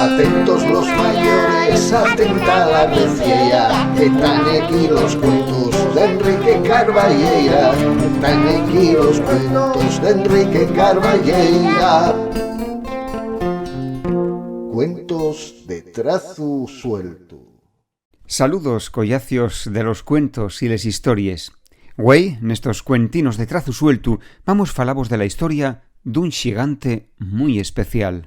Atentos los mayores, atenta la reciera, que están aquí los cuentos de Enrique Carballeira, están aquí los cuentos de Enrique Carballeira. Cuentos de trazu suelto. Saludos, collacios de los cuentos y les histories. Güey, nestos cuentinos de trazu suelto, vamos falabos de la historia dun xigante muy especial.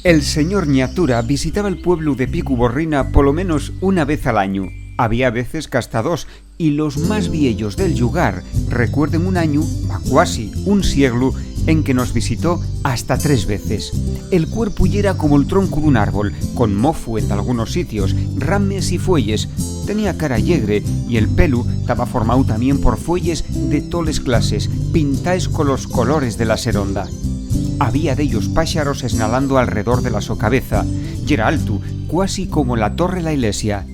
El señor Ñatura visitaba el pueblo de Picu Borrina polo menos una vez al año. Había veces que hasta dos, y los más viellos del lugar recuerden un año, cuasi un siglo, en que nos visitó hasta 3 veces. El cuerpo yera como el tronco d'un árbol, con mofu en algunos sitios, rames y fuelles. Tenía cara alegre y el pelu estaba formado también por fuelles de toles clases, pintaes con los colores de la seronda. Había de ellos páxaros esnalando alrededor de la so cabeza, y era alto, cuasi como la torre la iglesia.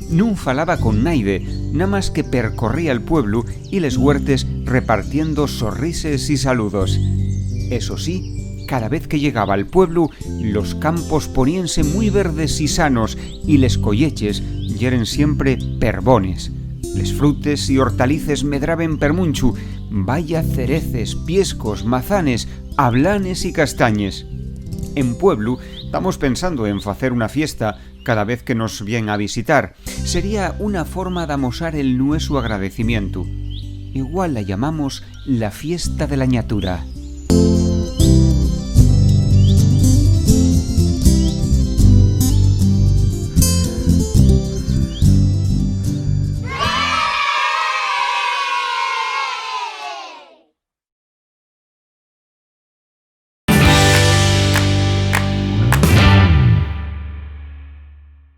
Nun falaba con naide, nada más que percorría el pueblo y les huertes repartiendo sonrises y saludos. Eso sí, cada vez que llegaba al pueblo, los campos poníanse muy verdes y sanos y les colleches yeren siempre perbones. Les frutes y hortalices medraben per munchu, vaya cereces, piescos, mazanes, ablanes y castañes. En pueblo estamos pensando en facer una fiesta cada vez que nos vienen a visitar. Sería una forma de amosar el nueso agradecimiento. Igual la llamamos la fiesta de la ñatura.